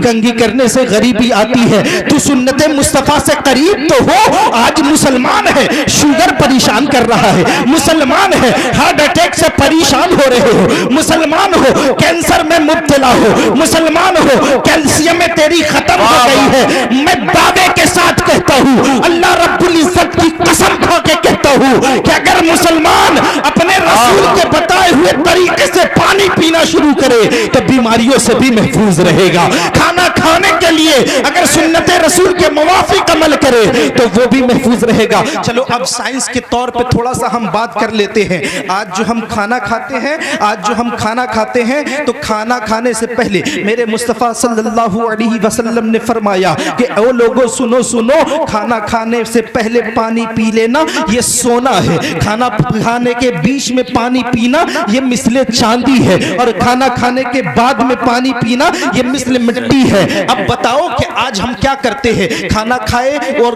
کنگھی کرنے سے غریبی آتی ہے. تو سنت مصطفیٰ سے قریب تو ہو. آج مسلمان ہے شوگر پریشان کر رہا ہے, مسلمان ہے ہارٹ اٹیک سے پریشان ہو رہے ہو, مسلمان ہو کینسر میں مبتلا ہو, مسلمان ہو کیلشیم میں تیری ختم ہو گئی ہے. میں دعوے کے ساتھ کہتا ہوں, اللہ رب العزت کی قسم کھا کے کہتا ہوں کہ اگر مسلمان اپنے رسول کے بتائے ہوئے طریقے سے پانی پینا شروع کرے تو بیماریوں سے بھی محفوظ رہے گا. کھانا کھانے کے لیے اگر سنت رسول کے موافق عمل کرے تو وہ بھی محفوظ رہے گا. چلو اب سائنس کے طور پہ تھوڑا سا ہم بات کر لیتے ہیں. آج جو ہم کھانا کھاتے ہیں تو کھانا کھانے سے پہلے میرے مصطفیٰ صلی اللہ علیہ وسلم نے فرمایا کہ او لوگوں سنو, کھانا کھانے سے پہلے پانی پی لینا یہ سونا ہے, کھانا کھانے کے بیچ میں پانی پینا یہ مثل چاندی ہے, اور کھانا کھانے کے بعد میں پانی پینا یہ مثل مٹی ہے. اب بتاؤ کہ آج ہم کیا کرتے ہیں, کھانا کھائے اور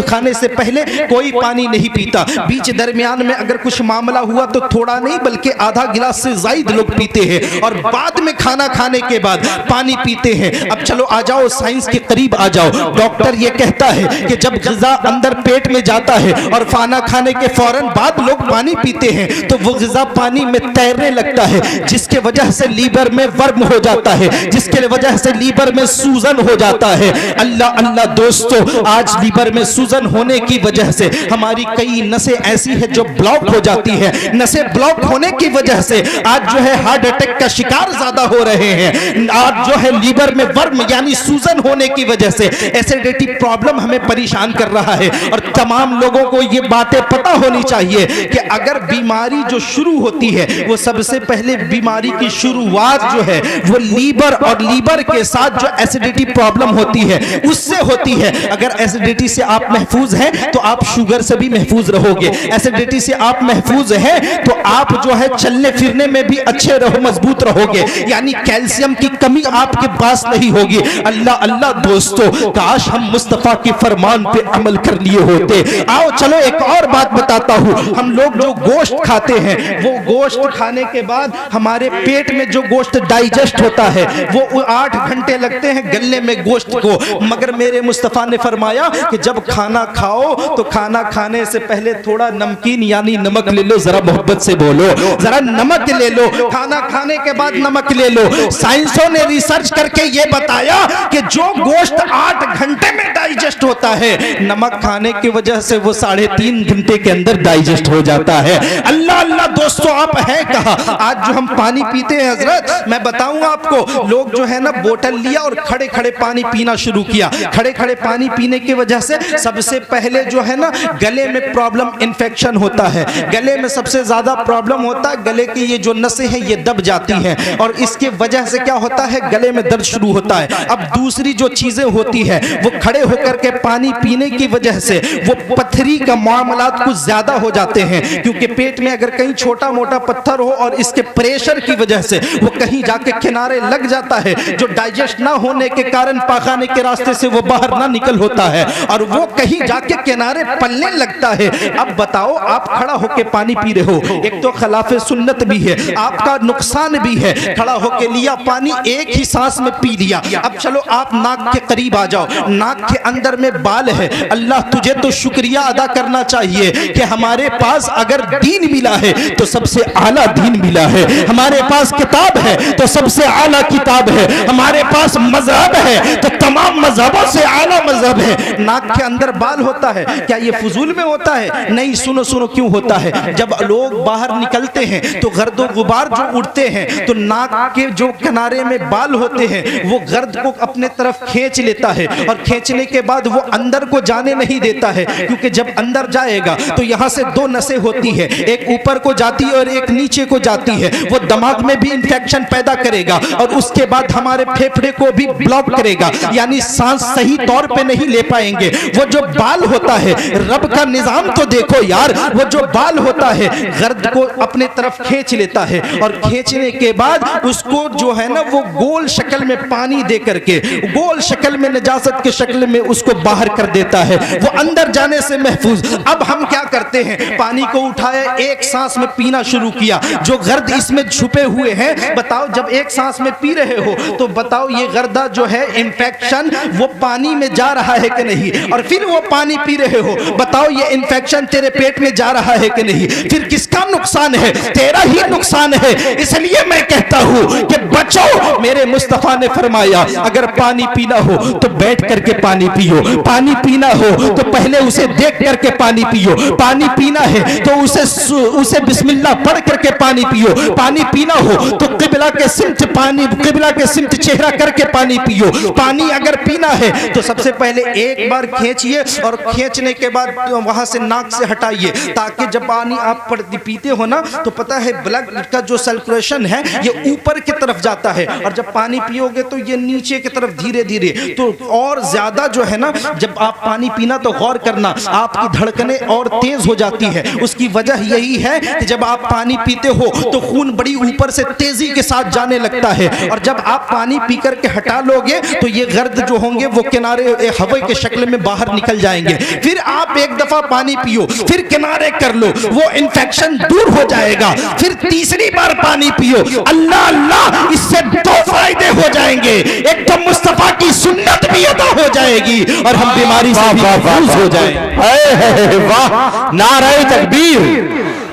کھانے سے پہلے کوئی پانی نہیں پیتا, بیچ درمیان میں اگر کچھ معاملہ ہوا تو تھوڑا نہیں بلکہ آدھا گلاس سے زائد لوگ پیتے ہیں, اور بعد میں کھانا کھانے کے بعد پانی پیتے ہیں. اب چلو آ جاؤ سائنس کے قریب آ جاؤ. ڈاکٹر یہ کہتا ہے کہ جب غذا اندر پیٹ میں جاتا ہے اور کھانا کھانے کے فوراً بعد لوگ پانی پیتے ہیں تو وہ غذا پانی میں تیرنے لگتا ہے, جس کے وجہ سے لیور میں ورم ہو جاتا ہے, جس کے وجہ سے لیور میں سوزن ہو جاتا ہے. اللہ دوستو, آج لیور میں سوزن ہونے کی وجہ سے ہماری کئی نسیں ایسی ہیں جو بلاک ہو جاتی ہے. نسیں بلاک ہونے کی وجہ سے آج جو ہے ہارٹ اٹیک کا شکار زیادہ ہو رہے ہیں. آج جو ہے لیور میں ورم یعنی سوزن ہونے کی وجہ سے ایسیڈیٹی پرابلم ہمیں پریشان کر رہا ہے. اور تمام لوگوں کو یہ باتیں پتہ ہونی چاہیے کہ اگر بیماری جو شروع ہوتی ہے وہ سب سے پہلے بیماری کی شروعات جو ہے وہ لیور اور لیور کے ساتھ جو ایسیڈیٹی پرابلم ہوتی ہے اس سے ہوتی ہے. اگر ایسیڈیٹی سے آپ محفوظ ہیں تو آپ شوگر سے بھی محفوظ رہو گے. ایسیڈیٹی سے آپ محفوظ ہیں تو آپ جو ہے چلنے پھرنے میں بھی اچھے رہو, مضبوط رہو گے, یعنی کیلشیم کی کمی آپ کے پاس نہیں ہوگی. اللہ دوستو, کاش ہم مصطفیٰ کی فرمان پہ عمل کر لیے ہوتے. آؤ چلو ایک اور بات بتاتا ہوں. ہم لوگ جو گوشت کھاتے ہیں وہ گوشت کھانے کے بعد ہمارے پیٹ میں جو گوشت ڈائجسٹ ہوتا ہے وہ 8 گھنٹے لگتے ہیں گلنے میں گوشت کو, مگر میرے مصطفیٰ نے فرمایا کہ جب کھانا کھاؤ تو کھانا کھانے سے پہلے تھوڑا نمکین یعنی نمک لے لو. ذرا محبت سے بولو, ذرا نمک لے لو. کھانا کھانے کے بعد نمک لے لو. سائنسوں نے ریسرچ کر کے یہ بتایا کہ جو گوشت 8 گھنٹے میں ڈائجسٹ ہوتا ہے نمک کھانے کی وجہ سے وہ 3.5 گھنٹے کے اندر ڈائجسٹ ہو جاتا ہے. اللہ دوستو, آپ ہیں کہاں؟ آج جو ہم پانی پیتے ہیں حضرت, میں بتاؤں آپ کو, لوگ جو ہے نا بوتل لیا اور کھڑے پانی پینا شروع کیا. کھڑے پانی پینے کی وجہ سے سب سے پہلے جو ہے نا گلے میں پرابلم انفیکشن ہوتا ہے. گلے میں سب سے زیادہ پرابلم ہوتا ہے, گلے کی یہ جو نسیں ہیں یہ دب جاتی ہیں اور اس کے وجہ سے کیا ہوتا ہے گلے میں درد شروع ہوتا ہے. اب دوسری جو چیزیں ہوتی ہے وہ کھڑے ہو کر کے پانی پینے کی وجہ سے وہ پتھری کا معاملات کچھ زیادہ ہو جاتے ہیں, کیونکہ پیٹ میں اگر کہیں چھوٹا موٹا پتھر ہو اور اس کے پریشر کی وجہ سے وہ کہیں جا کے کنارے لگ جاتا ہے, جو ڈائجسٹ نہ ہونے کے کارن پاخانے کے راستے سے وہ باہر نہ نکل ہوتا ہے اور وہ کہیں جا کے کنارے پلنے لگتا ہے. اب بتاؤ, آپ کھڑا ہو کے پانی پی رہے ہو, ایک تو خلاف سنت بھی ہے, آپ کا نقصان بھی ہے. کھڑا ہو کے لیا پانی, ایک ہی سانس میں پی لیا. اب چلو آپ ناک کے قریب آ جاؤ, ناک کے اندر میں بال ہے. اللہ تجھے تو شکریہ ادا کرنا چاہیے کہ ہمارے پاس اگر دین ملا ہے تو سب سے اعلیٰ دین ملا ہے, ہمارے پاس کتاب ہے تو سب سے اعلیٰ کتاب ہے, ہمارے پاس مذہب ہے تو تمام مذہبوں سے اعلیٰ مذہب ہے. ناک کے اندر بال ہوتا ہے, کیا یہ فضول میں ہوتا ہے؟ نہیں, سنو کیوں ہوتا ہے. جب لوگ باہر نکلتے ہیں تو گرد و غبار جو اڑتے ہیں تو ناک کے جو کنارے میں بال ہوتے ہیں وہ گرد کو اپنے طرف کھینچ لیتا ہے, اور کھینچنے کے بعد وہ اندر کو جانے نہیں دیتا ہے, کیونکہ جب اندر جائے گا تو یہاں سے 2 نسیں ہوتی ہیں, ایک اوپر کو جاتی ہے اور ایک نیچے کو جاتی ہے. وہ دماغ میں بھی انفیکشن پیدا کرے گا اور اس کے بعد ہمارے پھیپھڑے کو بھی بلاک کرے گا، یعنی سانس صحیح طور پہ نہیں لے پائیں گے۔ وہ جو بال ہوتا ہے، رب کا نظام تو دیکھو یار، وہ جو بال ہوتا ہے گرد کو اپنے طرف کھینچ لیتا ہے، اور کھینچنے کے بعد اس کو جو ہے نا وہ گول شکل میں پانی دے کر کے، گول شکل میں نجاست کے شکل میں اس کو باہر کر دیتا ہے، وہ اندر جانے سے محفوظ۔ اب ہم کیا کرتے ہیں، پانی کو اٹھائے، ایک سانس میں پینا شروع کیا، جو گرد اس میں چھپے ہوئے ہیں، بتاؤ جب ایک سانس میں پی رہے ہو تو بتاؤ یہ گردہ جو ہے انفیکشن وہ پانی میں جا رہا ہے کہ نہیں، اور پھر وہ پانی پی رہے ہو، بتاؤ یہ انفیکشن تیرے پیٹ میں جا رہا ہے کہ نہیں، پھر کس کا نقصان ہے؟ تیرا ہی نقصان ہے۔ اس لیے میں کہتا ہوں کہ بچو، میرے مصطفیٰ نے فرمایا اگر پانی پینا ہو تو بیٹھ کر کے پانی پیو، پانی پینا ہو تو پہلے اسے دیکھ کر کے پانی پیو، پانی پینا ہے تو اسے بسم اللہ پڑھ کر کے پانی پیو، پانی پینا ہو تو قبلہ کے سمت پانی، قبلہ کے سمت چہرہ کر کے پانی پیو، پانی اگر پینا ہے تو سب سے پہلے ایک بار کھینچیے، اور کھینچنے کے بعد وہاں سے ناک سے ہٹائیے، تاکہ جب پانی آپ پیتے ہو نا تو پتہ ہے بلڈ کا جو سرکولیشن ہے یہ اوپر کی طرف جاتا ہے، اور جب پانی پیو گے تو یہ نیچے کی طرف دھیرے دھیرے، تو اور زیادہ جو ہے نا جب آپ پانی پینا تو غور کرنا آپ کی دھڑکنیں اور تیز ہو جاتی ہے۔ اس کی وجہ یہی ہے کہ جب آپ پانی پیتے ہو تو خون بڑی اوپر سے تیزی کے ساتھ جانے لگتا ہے، اور جب آپ پانی پی کر کے ہٹا لو گے تو یہ گرد جو ہوں گے وہ کنارے ہوا کے شکل میں باہر نکل جائیں گے۔ پھر آپ ایک دفعہ پانی پیو، پھر کنارے کر لو، وہ انفیکشن دور ہو جائے گا، پھر تیسری بار پانی پیو، اللہ اللہ، اس سے دو فائدے ہو جائیں گے، ایک تو مصطفیٰ کی سنت بھی ادا ہو جائے گی اور ہم بیماری سے بھی محفوظ ہو جائیں گے۔ واہ، نعرہ تکبیر،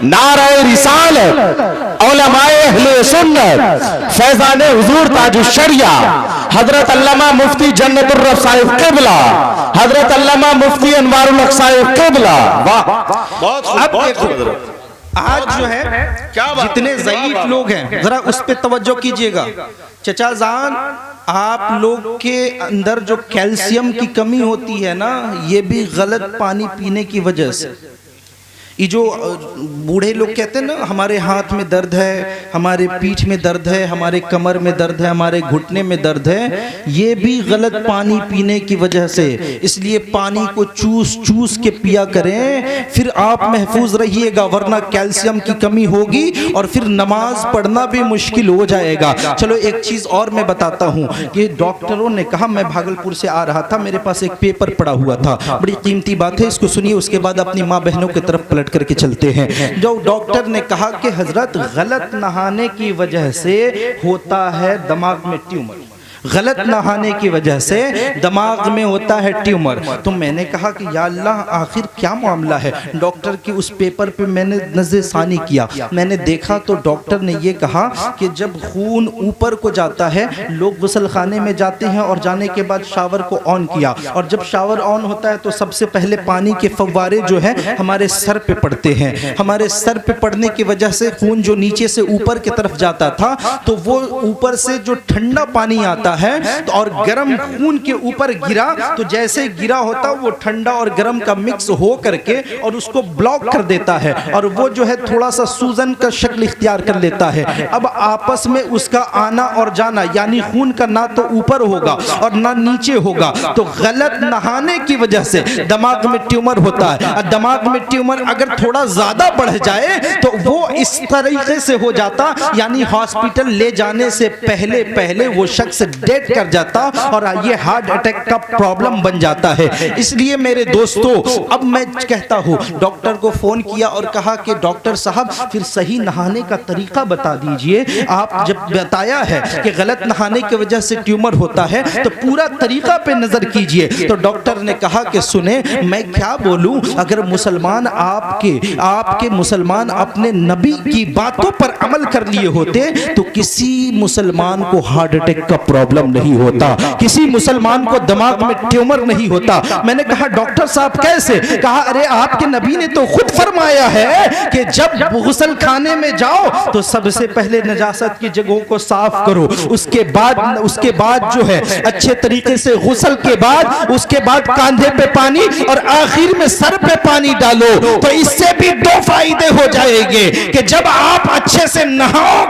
نعرہ رسالت، علماء اہل سنت، فیضان حضور تاج الشریعہ حضرت علامہ مفتی جنت الرب صاحب قبلہ، حضرت علامہ مفتی انوار الحق صاحب قبلہ۔ واہ، اب دیکھو آج جو ہے جتنے ضعیف لوگ ہیں ذرا اس پہ توجہ کیجئے گا۔ چچا جان، آپ لوگ کے اندر جو کیلشیم کی کمی ہوتی ہے نا، یہ بھی غلط پانی پینے کی وجہ سے۔ یہ جو بوڑھے لوگ کہتے ہیں نا ہمارے ہاتھ میں درد ہے، ہمارے پیٹھ میں درد ہے، ہمارے کمر میں درد ہے، ہمارے گھٹنے میں درد ہے، یہ بھی غلط پانی پینے کی وجہ سے۔ اس لیے پانی کو چوس چوس کے پیا کریں، پھر آپ محفوظ رہیے گا، ورنہ کیلشیم کی کمی ہوگی اور پھر نماز پڑھنا بھی مشکل ہو جائے گا۔ چلو ایک چیز اور میں بتاتا ہوں کہ ڈاکٹروں نے کہا، میں بھاگلپور سے آ رہا تھا، میرے پاس ایک پیپر پڑا ہوا تھا، بڑی قیمتی بات ہے، اس کو سنیے، اس کے بعد اپنی ماں بہنوں کی طرف پلٹ کر کے چلتے ہیں۔ جو ڈاکٹر نے کہا کہ حضرت غلط نہانے کی وجہ سے ہوتا ہے دماغ میں ٹیومر، غلط نہانے کی وجہ سے دماغ میں ہوتا ہے ٹیومر۔ تو میں نے کہا کہ یا اللہ آخر کیا معاملہ ہے؟ ڈاکٹر کی اس پیپر پہ میں نے نظر ثانی کیا، میں نے دیکھا تو ڈاکٹر نے یہ کہا کہ جب خون اوپر کو جاتا ہے، لوگ غسل خانے میں جاتے ہیں اور جانے کے بعد شاور کو آن کیا، اور جب شاور آن ہوتا ہے تو سب سے پہلے پانی کے فوارے جو ہیں ہمارے سر پہ پڑتے ہیں، ہمارے سر پہ پڑنے کی وجہ سے خون جو نیچے سے اوپر کی طرف جاتا تھا تو وہ اوپر سے جو ٹھنڈا پانی آتا ہے اور گرم خون کے اوپر گرا تو جیسے گرا ہوتا وہ ٹھنڈا اور گرم کا مکس ہو کر کے اور اس کو بلاک کر دیتا ہے، اور وہ جو ہے تھوڑا سا سوزن کا شکل اختیار کر لیتا ہے۔ اب آپس میں اس کا آنا اور جانا، یعنی خون کا نہ تو اوپر ہوگا اور نہ نیچے ہوگا، تو غلط نہانے کی وجہ سے دماغ میں ٹیومر ہوتا ہے۔ اور دماغ میں ٹیومر اگر تھوڑا زیادہ بڑھ جائے تو وہ اس طریقے سے ہو جاتا، یعنی ہاسپٹل لے جانے سے پہلے وہ شخص ڈیڈ کر جاتا اور یہ ہارٹ اٹیک کا پرابلم بن جاتا ہے۔ اس لیے میرے دوستو، اب میں کہتا ہوں، ڈاکٹر کو فون کیا اور کہا کہ ڈاکٹر صاحب پھر صحیح نہانے کا طریقہ بتا دیجئے، آپ جب بتایا ہے کہ غلط نہانے کی وجہ سے ٹیومر ہوتا ہے تو پورا طریقہ پہ نظر کیجئے۔ تو ڈاکٹر نے کہا کہ سنیں، میں کیا بولوں، اگر مسلمان آپ کے مسلمان اپنے نبی کی باتوں پر عمل کر لیے ہوتے تو کسی مسلمان کو ہارٹ اٹیک کا پرابلم نہیں ہوتا، کسی مسلمان کو دماغ میں ٹیومر نہیں ہوتا۔ میں نے کہا ڈاکٹر صاحب کیسے؟ کہا ارے آپ کے نبی نے تو خود فرمایا ہے کہ جب غسل خانے میں جاؤ تو سب سے پہلے نجاست کی جگہوں کو صاف کرو، اس کے بعد جو ہے اچھے طریقے سے غسل کے بعد اس کے بعد کاندھے پہ پانی اور آخر میں سر پہ پانی ڈالو، تو اس سے بھی دو فائدے ہو جائیں گے کہ جب آپ اچھے سے نہاؤ